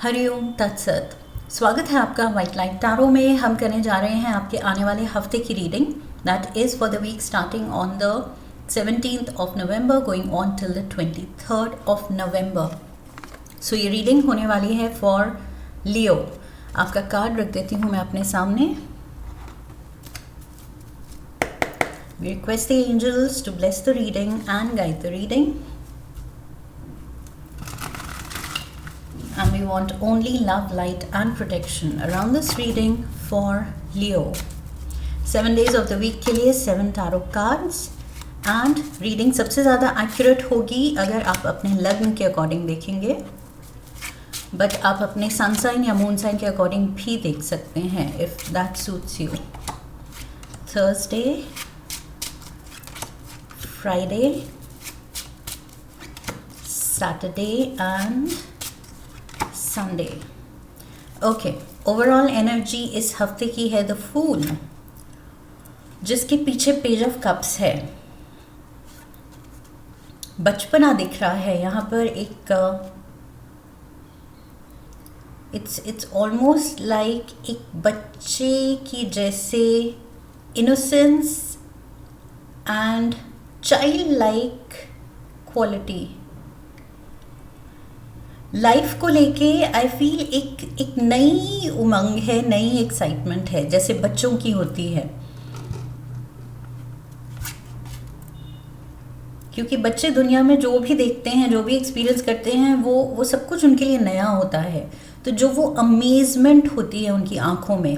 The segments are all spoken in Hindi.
हरिओम तत्सत। स्वागत है आपका वाइट लाइट टैरो में। हम करने जा रहे हैं आपके आने वाले हफ्ते की reading, that is for the week starting on the 17th of November going on till the 23rd of November। So ये रीडिंग होने वाली है फॉर लियो। आपका कार्ड रख देती हूँ मैं अपने सामने। We request the angels to bless the reading and guide the reading. And we want only love, light and protection around this reading for Leo. 7 days of the week के लिए 7 tarot cards and reading सबसे ज़्यादा accurate होगी अगर आप अपने लग्न के अकॉर्डिंग देखेंगे, बट आप अपने सन साइन या मून साइन के अकॉर्डिंग भी देख सकते हैं if that suits you. Thursday, Friday, Saturday and Sunday. Okay, overall energy इस हफ्ते की है द फूल, जिसके पीछे पेज ऑफ कप्स है। बचपना दिख रहा है यहाँ पर। एक इट्स ऑलमोस्ट लाइक एक बच्चे की जैसे innocence and child like quality. Life को लेके आई फील एक नई उमंग है, नई एक्साइटमेंट है, जैसे बच्चों की होती है। क्योंकि बच्चे दुनिया में जो भी देखते हैं, जो भी एक्सपीरियंस करते हैं, वो सब कुछ उनके लिए नया होता है। तो जो वो अमेजमेंट होती है उनकी आंखों में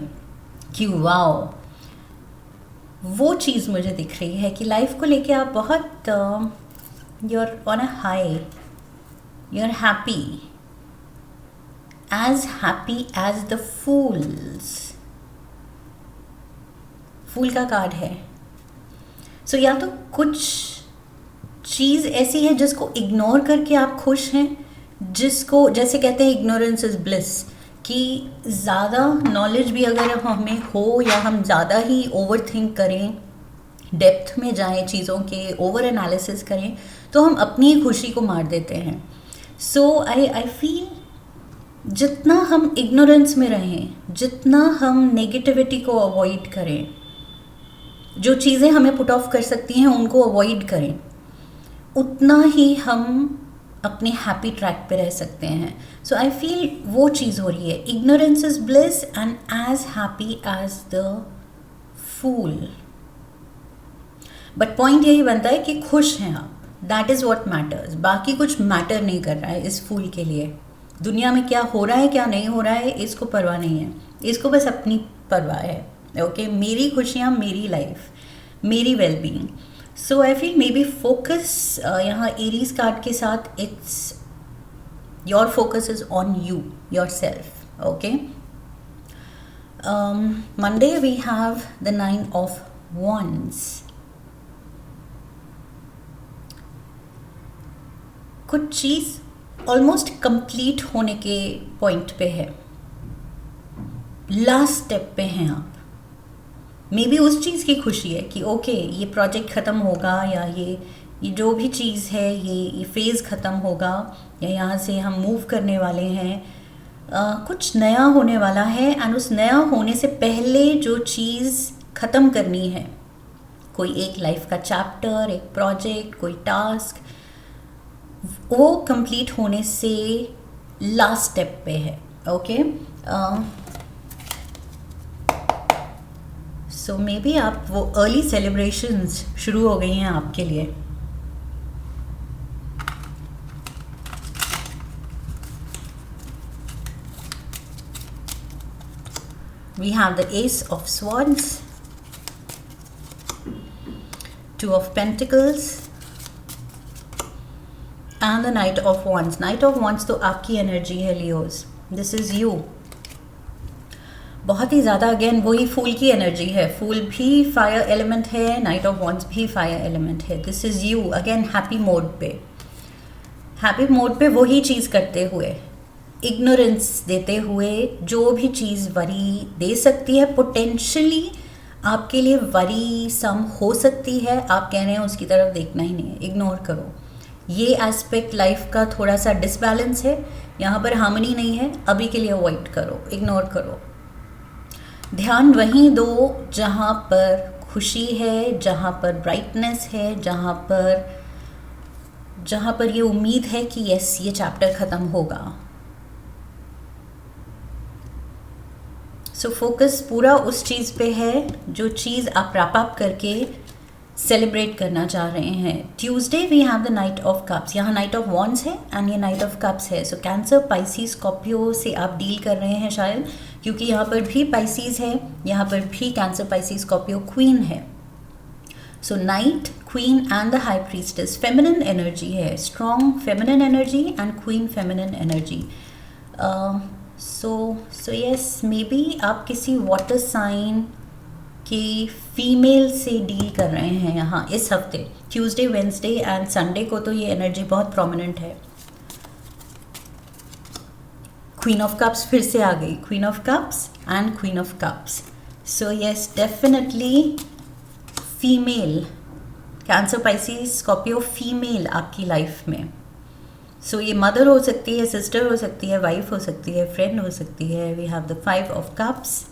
कि वाओ, वो चीज़ मुझे दिख रही है कि लाइफ को लेके आप बहुत you are on a high, you're happy as the fools। Fool का कार्ड है। सो या तो कुछ चीज़ ऐसी है जिसको इग्नोर करके आप खुश हैं, जिसको जैसे कहते हैं इग्नोरेंस इज ब्लिस, कि ज़्यादा नॉलेज भी अगर हमें हो या हम ज़्यादा ही ओवर थिंक करें, डेप्थ में जाएं, चीज़ों के ओवर एनालिसिस करें, तो हम अपनी ही खुशी को मार देते हैं। सो आई फील जितना हम इग्नोरेंस में रहें, जितना हम नेगेटिविटी को अवॉइड करें, जो चीज़ें हमें पुट ऑफ कर सकती हैं उनको अवॉइड करें, उतना ही हम अपने हैप्पी ट्रैक पे रह सकते हैं। सो आई फील वो चीज़ हो रही है, ignorance is bliss and as happy as the fool. But point यही बनता है कि खुश हैं आप, दैट इज़ वॉट मैटर्स। बाकी कुछ मैटर नहीं कर रहा है इस फूल के लिए। दुनिया में क्या हो रहा है, क्या नहीं हो रहा है, इसको परवाह नहीं है। इसको बस अपनी परवाह है। ओके, मेरी खुशियाँ, मेरी लाइफ, मेरी wellbeing. So I feel maybe focus यहाँ एरीज कार्ड के साथ it's your focus is on you, yourself. Okay, Monday we have the 9 of Wands। कुछ चीज़ ऑलमोस्ट कंप्लीट होने के पॉइंट पे है, लास्ट स्टेप पे हैं आप। मे बी उस चीज़ की खुशी है कि ओके ये प्रोजेक्ट ख़त्म होगा, या ये जो भी चीज़ है, ये फेज़ ख़त्म होगा, या यहाँ से हम मूव करने वाले हैं, कुछ नया होने वाला है। एंड उस नया होने से पहले जो चीज़ ख़त्म करनी है, कोई एक लाइफ का चैप्टर, एक प्रोजेक्ट, कोई टास्क, वो कंप्लीट होने से लास्ट स्टेप पे है। ओके, सो मे बी आप वो अर्ली सेलिब्रेशंस शुरू हो गई हैं आपके लिए। We have the ace of swords, 2 of Pentacles and the knight of wands. Knight of wands तो आपकी एनर्जी है लियोज, दिस इज़ यू। बहुत ही ज़्यादा अगेन वही फूल की एनर्जी है। फूल भी फायर एलिमेंट है, नाइट ऑफ वॉन्ड्स भी फायर एलिमेंट है। This is you again, happy mode पे। हैप्पी मोड पे वही चीज़ करते हुए, इग्नोरेंस देते हुए, जो भी चीज़ वरी दे सकती है, पोटेंशली आपके लिए वरी सम हो सकती है, आप कह रहे हैं उसकी तरफ देखना ही नहीं है, इग्नोर करो। ये एस्पेक्ट लाइफ का थोड़ा सा डिसबैलेंस है, यहाँ पर हार्मनी नहीं है, अभी के लिए अवॉइड करो, इग्नोर करो। ध्यान वहीं दो जहाँ पर खुशी है, जहाँ पर ब्राइटनेस है, जहाँ पर ये उम्मीद है कि यस ये चैप्टर ख़त्म होगा। सो फोकस पूरा उस चीज़ पे है जो चीज़ आप रैप अप करके सेलिब्रेट करना चाह रहे हैं। Tuesday we have the knight of cups, यहाँ नाइट ऑफ वॉन्ड्स है एंड ये नाइट ऑफ कप्स है। सो कैंसर, पाइसिस, स्कॉर्पियो से आप डील कर रहे हैं शायद, क्योंकि यहाँ पर भी पाइसिस है, यहाँ पर भी कैंसर, पाइसिस, स्कॉर्पियो, क्वीन है। So knight, queen and the high priestess, feminine energy है, strong feminine energy and queen feminine energy. So yes, may be आप किसी वाटर साइन के फीमेल से डील कर रहे हैं यहाँ इस हफ्ते, ट्यूसडे, वेंसडे एंड संडे को तो ये एनर्जी बहुत प्रोमिनेंट है। क्वीन ऑफ कप्स फिर से आ गई, queen of cups and queen of cups. So yes, definitely female, cancer, Pisces, Scorpio, female आपकी लाइफ में। सो ये मदर हो सकती है, सिस्टर हो सकती है, वाइफ हो सकती है, फ्रेंड हो सकती है। We have the 5 of cups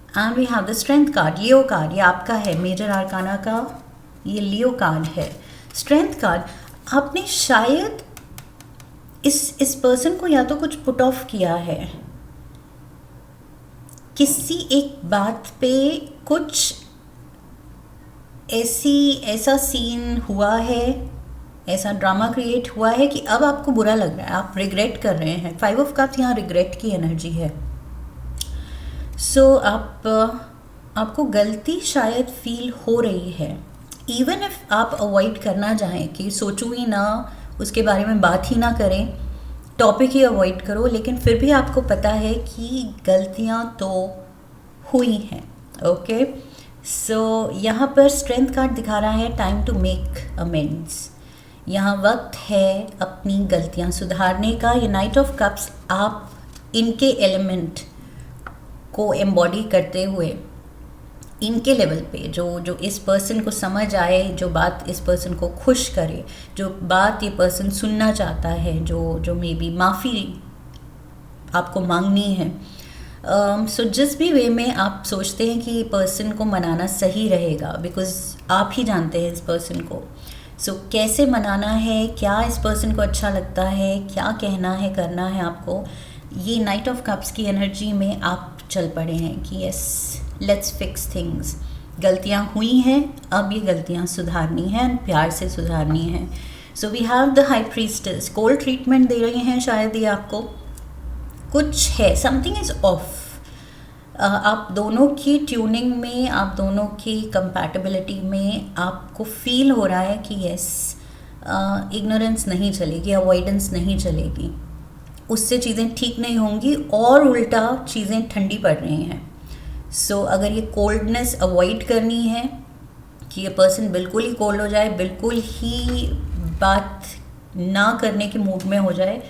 and we have the strength card, Leo card, ये आपका है, मेजर आर्काना का ये लियो कार्ड है। स्ट्रेंथ कार्ड, आपने शायद इस पर्सन को या तो कुछ पुट ऑफ किया है, किसी एक बात पे कुछ ऐसा सीन हुआ है, ऐसा ड्रामा क्रिएट हुआ है कि अब आपको बुरा लग रहा है, आप रिग्रेट कर रहे हैं। 5 ऑफ कप्स यहाँ रिग्रेट की एनर्जी है। सो आपको गलती शायद फील हो रही है, इवन इफ आप अवॉइड करना चाहें कि सोचूं ही ना, उसके बारे में बात ही ना करें, टॉपिक ही अवॉइड करो, लेकिन फिर भी आपको पता है कि गलतियां तो हुई हैं। ओके, सो यहाँ पर स्ट्रेंथ कार्ड दिखा रहा है टाइम टू मेक अमेंड्स, यहाँ वक्त है अपनी गलतियाँ सुधारने का। ये नाइट ऑफ कप्स आप इनके एलिमेंट को एम्बॉडी करते हुए, इनके लेवल पे जो इस पर्सन को समझ आए, जो बात इस पर्सन को खुश करे, जो बात ये पर्सन सुनना चाहता है, जो मे बी माफ़ी आपको मांगनी है। सो जिस भी वे में आप सोचते हैं कि ये पर्सन को मनाना सही रहेगा, बिकॉज आप ही जानते हैं इस पर्सन को। सो कैसे मनाना है, क्या इस पर्सन को अच्छा लगता है, क्या कहना है, करना है आपको, ये नाइट ऑफ कप्स की एनर्जी में आप चल पड़े हैं कि यस लेट्स फिक्स थिंग्स। गलतियाँ हुई हैं, अब ये गलतियाँ सुधारनी हैं, प्यार से सुधारनी है। So we have the high priestess, cold treatment दे रही हैं शायद ये आपको, कुछ है, समथिंग इज़ ऑफ। आप दोनों की ट्यूनिंग में, आप दोनों की कंपैटिबिलिटी में आपको फील हो रहा है कि यस इग्नोरेंस नहीं चलेगी, अवॉइडेंस नहीं चलेगी, उससे चीज़ें ठीक नहीं होंगी और उल्टा चीज़ें ठंडी पड़ रही हैं। सो अगर ये कोल्डनेस अवॉइड करनी है कि ये पर्सन बिल्कुल ही कोल्ड हो जाए, बिल्कुल ही बात ना करने के मूड में हो जाए,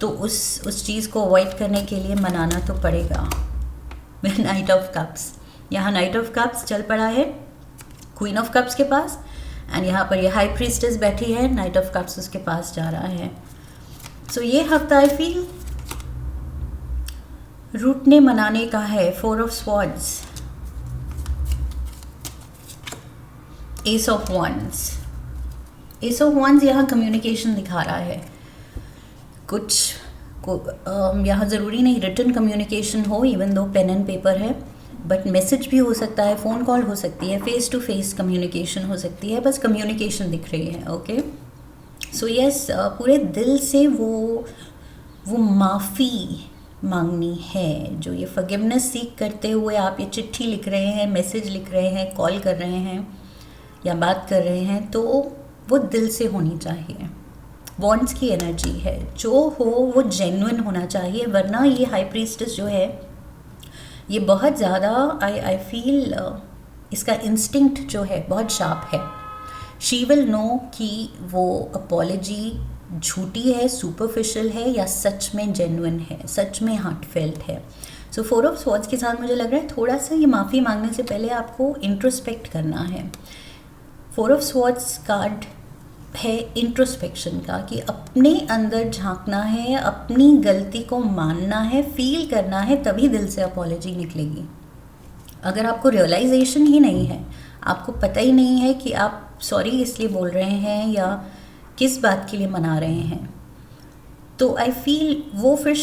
तो उस चीज़ को अवॉइड करने के लिए मनाना तो पड़ेगा। नाइट ऑफ कप्स, यहाँ नाइट ऑफ कप्स चल पड़ा है क्वीन ऑफ कप्स के पास, एंड यहाँ पर ये हाई प्रीस्टेस बैठी है, नाइट ऑफ कप्स उसके पास जा रहा है। सो ये हफ्ता आई फील रूठने मनाने का है। 4 of swords, ace of wands, ace of wands यहाँ कम्युनिकेशन दिखा रहा है। कुछ को यहाँ ज़रूरी नहीं रिटन कम्युनिकेशन हो, even though pen and paper है, बट मैसेज भी हो सकता है, फ़ोन कॉल हो सकती है, फेस टू फेस कम्युनिकेशन हो सकती है, बस कम्युनिकेशन दिख रही है। ओके, सो यस, पूरे दिल से वो माफ़ी मांगनी है। जो ये फॉरगिवनेस सीख करते हुए आप ये चिट्ठी लिख रहे हैं, मैसेज लिख रहे हैं, कॉल कर रहे हैं या बात कर रहे हैं, तो वो दिल से होनी चाहिए। वॉन्ड्स की एनर्जी है, जो हो वो जेन्युइन होना चाहिए, वरना ये हाई प्रीस्टेस जो है ये बहुत ज़्यादा आई फील इसका इंस्टिंक्ट जो है बहुत शार्प है। शी विल नो कि वो अपॉलॉजी झूठी है, सुपरफिशियल है या सच में जेन्युइन है, सच में हार्टफेल्ट है। सो 4 ऑफ स्वॉर्ड्स के साथ मुझे लग रहा है थोड़ा सा ये माफ़ी मांगने से पहले आपको इंट्रोस्पेक्ट करना है। फोर ऑफ स्वॉर्ड्स कार्ड है इंट्रोस्पेक्शन का, कि अपने अंदर झांकना है, अपनी गलती को मानना है, फील करना है, तभी दिल से अपॉलॉजी निकलेगी। अगर आपको रियलाइजेशन ही नहीं है, आपको पता ही नहीं है कि आप सॉरी इसलिए बोल रहे हैं या किस बात के लिए मना रहे हैं, तो आई फील वो फिर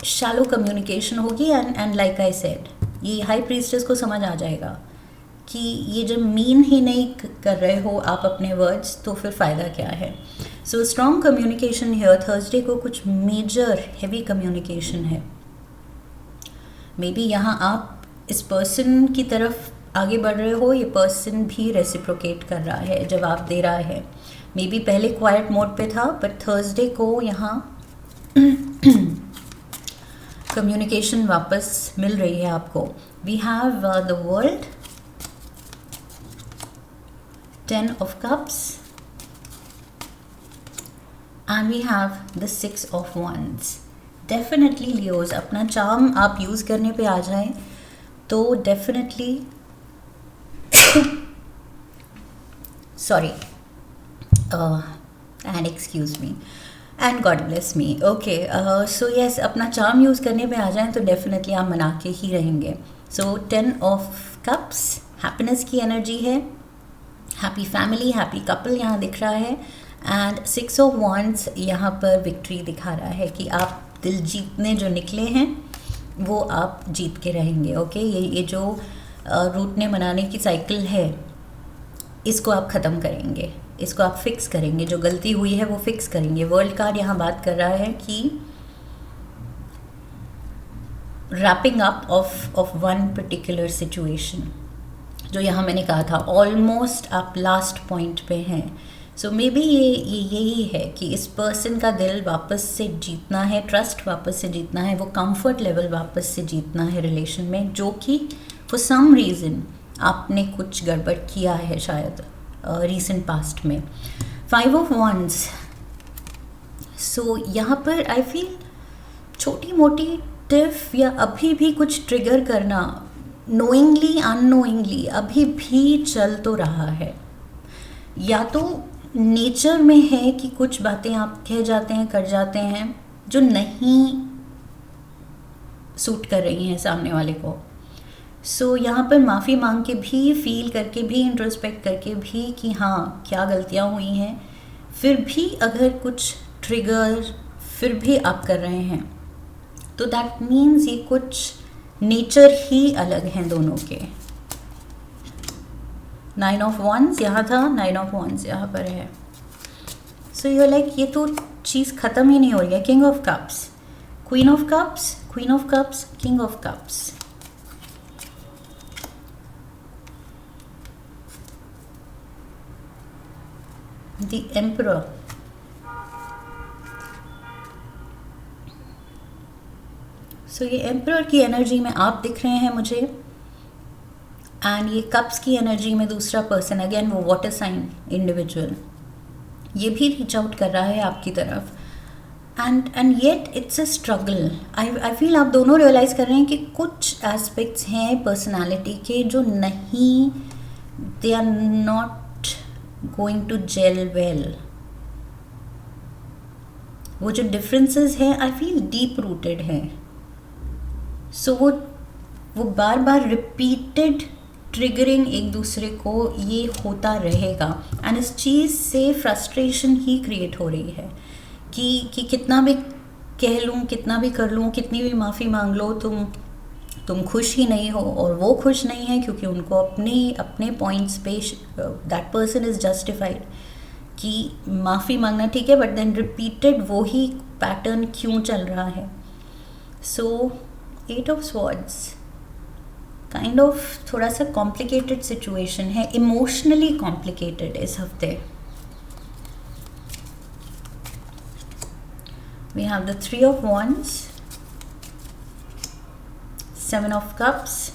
शैलो कम्युनिकेशन होगी। एंड लाइक आई सेड, ये हाई प्रीस्टेस को समझ आ जाएगा कि ये जब मीन ही नहीं कर रहे हो आप अपने वर्ड्स, तो फिर फ़ायदा क्या है। सो स्ट्रॉन्ग कम्युनिकेशन है। थर्सडे को कुछ मेजर हैवी कम्युनिकेशन है। मे बी यहाँ आप इस पर्सन की तरफ आगे बढ़ रहे हो, ये पर्सन भी रेसिप्रोकेट कर रहा है, जवाब दे रहा है। मे बी पहले क्वाइट मोड पे था, बट थर्सडे को यहाँ कम्युनिकेशन वापस मिल रही है आपको। We have the world, 10 of cups, and we have the 6 of wands. Definitely Leos, अपना चार्म आप यूज़ करने पे आ जाएं तो definitely sorry and excuse me and God bless me. Okay, so yes, अपना चार्म यूज़ करने पे आ जाएं तो definitely आप मना के ही रहेंगे। So 10 of cups happiness की एनर्जी है, हैप्पी फैमिली, हैप्पी कपल यहाँ दिख रहा है। एंड 6 ऑफ वॉन्ड्स यहाँ पर विक्ट्री दिखा रहा है कि आप दिल जीतने जो निकले हैं वो आप जीत के रहेंगे। ओके, ये जो रूठने मनाने की साइकिल है, इसको आप ख़त्म करेंगे, इसको आप फिक्स करेंगे, जो गलती हुई है वो फिक्स करेंगे। वर्ल्ड कार्ड यहाँ बात कर रहा है कि wrapping up of one particular situation, जो यहाँ मैंने कहा था ऑलमोस्ट आप लास्ट पॉइंट पे हैं। सो मे बी ये यही है कि इस पर्सन का दिल वापस से जीतना है, ट्रस्ट वापस से जीतना है, वो कंफर्ट लेवल वापस से जीतना है रिलेशन में, जो कि फॉर सम रीज़न आपने कुछ गड़बड़ किया है शायद रीसेंट पास्ट में। 5 ऑफ वॉन्ड्स, सो यहाँ पर आई फील छोटी मोटी टिफ या अभी भी कुछ ट्रिगर करना नोइंगली अननोइंगली अभी भी चल तो रहा है। या तो नेचर में है कि कुछ बातें आप कह जाते हैं, कर जाते हैं जो नहीं सूट कर रही हैं सामने वाले को। सो यहाँ पर माफ़ी मांग के भी, फील करके भी, इंट्रोस्पेक्ट करके भी कि हाँ क्या गलतियाँ हुई हैं, फिर भी अगर कुछ ट्रिगर फिर भी आप कर रहे हैं तो दैट मीन्स ये कुछ नेचर ही अलग हैं दोनों के। 9 ऑफ वॉन्ड्स यहाँ था, 9 ऑफ वॉन्ड्स यहाँ पर है। सो यू लाइक ये तो चीज़ ख़त्म ही नहीं हो रही है। King of cups, queen of cups, queen of cups, king of cups. The emperor, so ये एम्परर की एनर्जी में आप दिख रहे हैं मुझे, एंड ये कप्स की एनर्जी में दूसरा पर्सन, अगेन वो वाटर साइन इंडिविजुअल, ये भी रीच आउट कर रहा है आपकी तरफ। And yet it's a struggle. I feel आप दोनों रियलाइज़ कर रहे हैं कि कुछ एस्पेक्ट्स हैं पर्सनालिटी के जो नहीं, they are not going to gel well. वो जो डिफरेंसेस हैं आई फील डीप रूटेड हैं। सो वो बार बार रिपीटेड ट्रिगरिंग एक दूसरे को ये होता रहेगा, एंड इस चीज़ से फ्रस्ट्रेशन ही क्रिएट हो रही है कि कितना भी कह लूँ, कितना भी कर लूँ, कितनी भी माफ़ी मांग लो, तुम खुश ही नहीं हो, और वो खुश नहीं है क्योंकि उनको अपने पॉइंट्स पे दैट पर्सन इज़ जस्टिफाइड कि माफ़ी मांगना ठीक है, बट देन रिपीटेड वो ही पैटर्न क्यों चल रहा है। So 8 of swords kind of थोड़ा सा कॉम्प्लिकेटेड सिचुएशन है, इमोशनली कॉम्प्लिकेटेड इस हफ्ते। We have the 3 of wands, 7 of cups,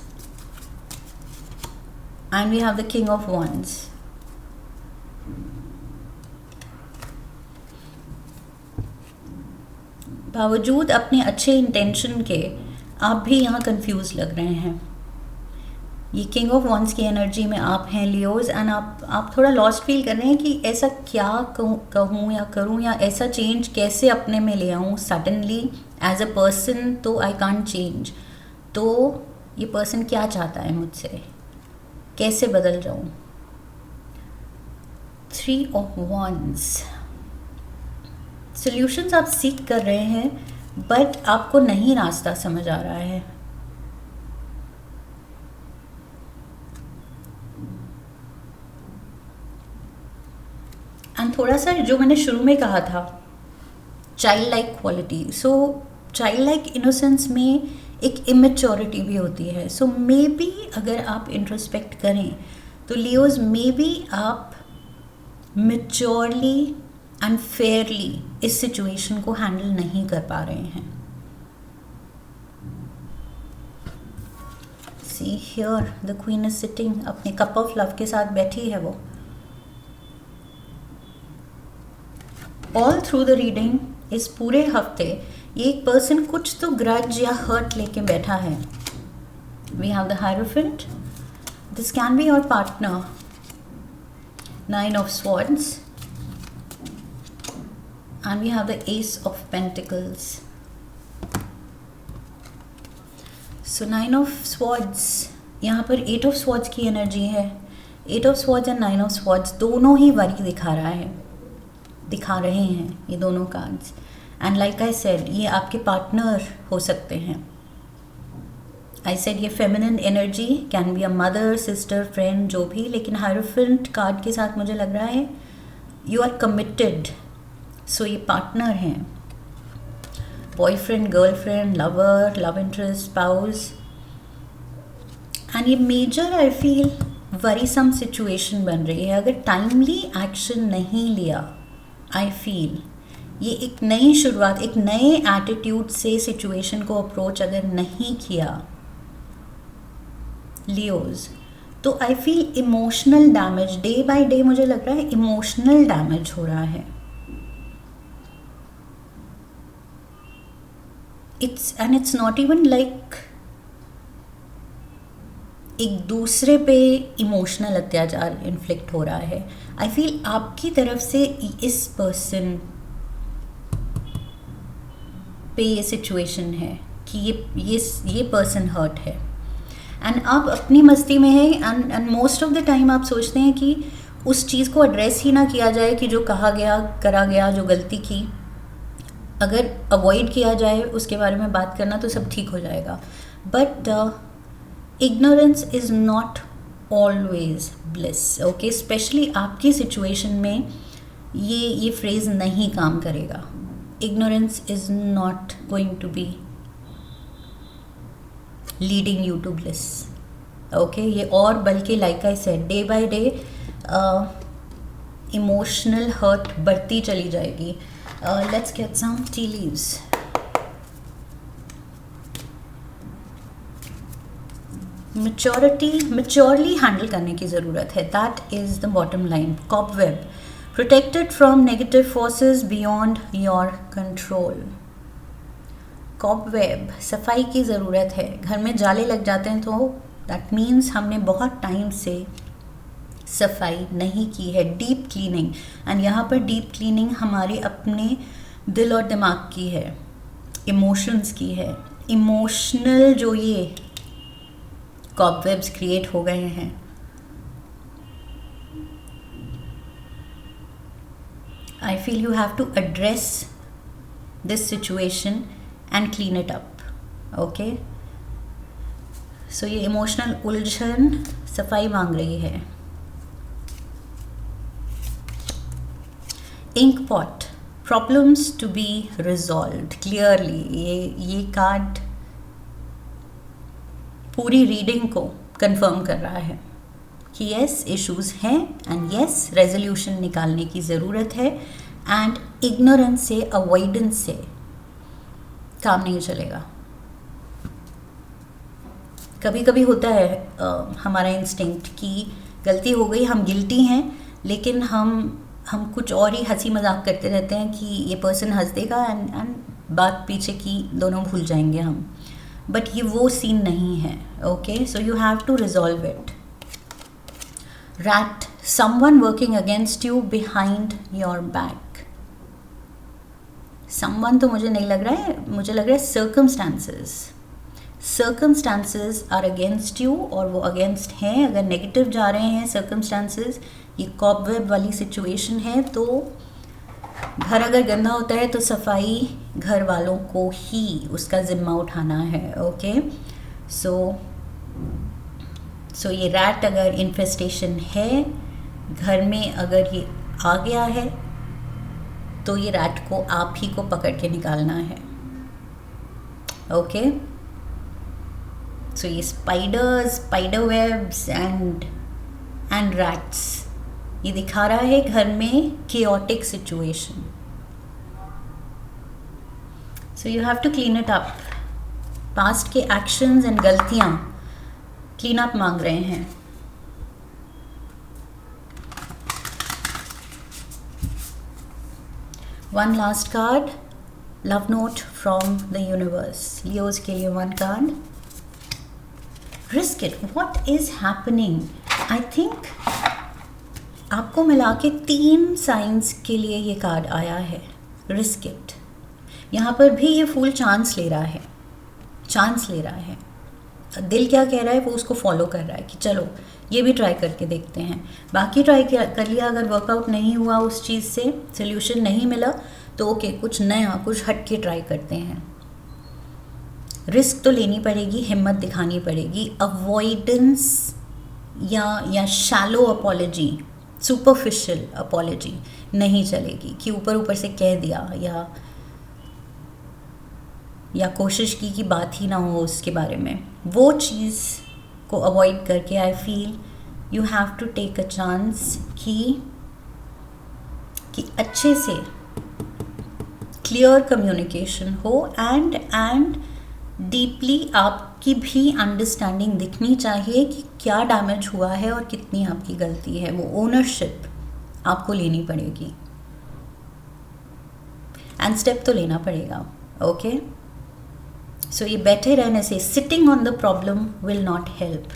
and we have the king of wands. बावजूद अपने अच्छे इंटेंशन के आप भी यहाँ कंफ्यूज लग रहे हैं। ये किंग ऑफ वंस की एनर्जी में आप हैं लियोज, एंड आप थोड़ा लॉस्ट फील कर रहे हैं कि ऐसा क्या कहूँ या करूँ, या ऐसा चेंज कैसे अपने में ले आऊँ सडनली एज अ पर्सन, तो आई कांट चेंज। तो ये पर्सन क्या चाहता है मुझसे, कैसे बदल जाऊँ। 3 ऑफ वंस, सॉल्यूशंस आप सीख कर रहे हैं बट आपको नहीं रास्ता समझ आ रहा है। एंड थोड़ा सा जो मैंने शुरू में कहा था, चाइल्ड लाइक क्वालिटी, सो चाइल्ड लाइक इनोसेंस में एक इमेच्योरिटी भी होती है। सो मे बी अगर आप इंट्रोस्पेक्ट करें तो लियोज मे बी आप मेच्योरली एंड फेयरली इस सिचुएशन को हैंडल नहीं कर पा रहे हैं। See here the queen is sitting, अपने कप ऑफ लव के साथ बैठी है वो। ऑल थ्रू द रीडिंग, इस पूरे हफ्ते ये एक पर्सन कुछ तो ग्रज या हर्ट लेके बैठा है। We have the hierophant, this can be your partner. 9 of swords and we have the ace of pentacles. So 9 of swords, यहाँ पर 8 ऑफ स्वॉर्ड्स की एनर्जी है। 8 of swords and 9 of swords दोनों ही वरी दिखा रहे हैं ये दोनों cards. And like I said, ये आपके पार्टनर हो सकते हैं। आई सेड ये feminine energy can be a mother, sister, friend, जो भी, लेकिन हायरोफेंट कार्ड के साथ मुझे लग रहा है यू आर कमिटेड। सो ये पार्टनर हैं, boyfriend, girlfriend, lover, love interest, spouse. And ये major I feel worrisome situation बन रही है। अगर टाइमली एक्शन नहीं लिया, आई फील ये एक नई शुरुआत, एक नए एटीट्यूड से सिचुएशन को अप्रोच अगर नहीं किया लियोज, तो I feel emotional damage day by day, मुझे लग रहा है इमोशनल डैमेज हो रहा है। इट्स नॉट इवन लाइक एक दूसरे पे इमोशनल अत्याचार इन्फ्लिक्ट हो रहा है। आई फील आपकी तरफ से इस पर्सन पे ये सिचुएशन है कि ये पर्सन हर्ट है, एंड आप अपनी मस्ती में हैं, and most of the time आप सोचते हैं कि उस चीज़ को एड्रेस ही ना किया जाए कि जो कहा गया, करा गया, जो गलती की, अगर अवॉइड किया जाए उसके बारे में बात करना तो सब ठीक हो जाएगा। But ignorance is not always bliss, okay? Specially आपकी सिचुएशन में ये फ्रेज नहीं काम करेगा। ignorance is not going to be leading you to bliss, okay? ये और बल्कि like I said, day by day emotional hurt बढ़ती चली जाएगी। Let's get some tea leaves. Maturely handle करने की ज़रूरत है, that is the bottom line. Cobweb, protected from negative forces beyond your control. Cobweb, सफाई की ज़रूरत है। घर में जाले लग जाते हैं तो दैट मीन्स हमने बहुत टाइम से सफाई नहीं की है, डीप क्लीनिंग। एंड यहाँ पर डीप क्लीनिंग हमारे अपने दिल और दिमाग की है, इमोशंस की है। इमोशनल जो ये कॉबवेब्स क्रिएट हो गए हैं, I feel you have to address this situation and clean it up, okay? So ये इमोशनल उलझन सफाई मांग रही है। Ink pot, problems to be resolved clearly. ये कार्ड पूरी रीडिंग को कंफर्म कर रहा है कि यस इश्यूज हैं एंड यस रेजोल्यूशन निकालने की ज़रूरत है, एंड इग्नोरेंस से, अवॉइडेंस से काम नहीं चलेगा। कभी कभी होता है हमारा इंस्टिंक्ट कि गलती हो गई, हम गिल्टी हैं, लेकिन हम कुछ और ही हंसी मजाक करते रहते हैं कि ये पर्सन हंस देगा, एंड बात पीछे की दोनों भूल जाएंगे हम। बट ये वो सीन नहीं है. Okay, so you have to resolve it. Rat, someone working against you behind your back. Someone तो मुझे नहीं लग रहा है, मुझे लग रहा है सर्कमस्टांसेस आर अगेंस्ट यू, और वो अगेंस्ट हैं. अगर नेगेटिव जा रहे हैं सर्कमस्टांसेस, ये कॉबवेब वाली सिचुएशन है, तो घर अगर गंदा होता है तो सफाई घर वालों को ही उसका ज़िम्मा उठाना है. ओके, सो ये रैट अगर इन्फेस्टेशन है घर में, अगर ये आ गया है तो ये रैट को आप ही को पकड़ के निकालना है. ओके, सो ये स्पाइडर वेब्स एंड रैट्स, ये दिखा रहा है घर में chaotic situation. So you have to clean it up. Past के एक्शंस एंड गलतियां क्लीन अप मांग रहे हैं. One last card, love note from the universe. Leos के लिए one card. Risk it. What is happening? I think आपको मिला के 3 साइंस के लिए ये कार्ड आया है. Risk it. यहाँ पर भी ये फुल चांस ले रहा है. दिल क्या कह रहा है वो उसको फॉलो कर रहा है कि चलो ये भी ट्राई करके देखते हैं. बाकी ट्राई कर लिया, अगर वर्कआउट नहीं हुआ, उस चीज़ से सोल्यूशन नहीं मिला, तो ओके, कुछ नया, कुछ हट के ट्राई करते हैं. रिस्क तो लेनी पड़ेगी, हिम्मत दिखानी पड़ेगी. अवॉइडेंस या शैलो अपॉलॉजी, सुपरफिशियल अपॉलॉजी नहीं चलेगी कि ऊपर से कह दिया या कोशिश की कि बात ही ना हो उसके बारे में. वो चीज़ को अवॉइड करके I feel you have to take a chance कि अच्छे से क्लियर कम्युनिकेशन हो एंड डीपली आपकी भी अंडरस्टैंडिंग दिखनी चाहिए कि क्या डैमेज हुआ है और कितनी आपकी गलती है. वो ओनरशिप आपको लेनी पड़ेगी एंड स्टेप तो लेना पड़ेगा. ओके, सो ये बैठे रहने से, sitting on the problem will not help.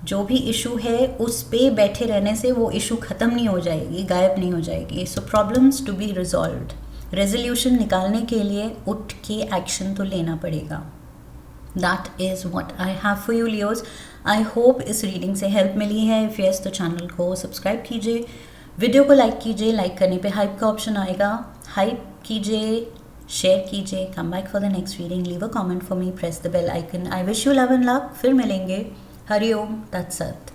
जो भी इशू है उस पे बैठे रहने से वो इशू ख़त्म नहीं हो जाएगी, गायब नहीं हो जाएगी. So problems to be resolved. Resolution निकालने के लिए उठ के एक्शन तो लेना पड़ेगा. That is what I have for you Leos. I hope इस रीडिंग से हेल्प मिली है. इफ़ यस तो चैनल को सब्सक्राइब कीजिए, वीडियो को लाइक कीजिए. लाइक करने पे हाइप का ऑप्शन आएगा, हाइप कीजिए, शेयर कीजिए. Come back for the next reading. Leave a comment for me, press the bell icon. I wish you love and luck. फिर मिलेंगे. हरि ओम तत्सत.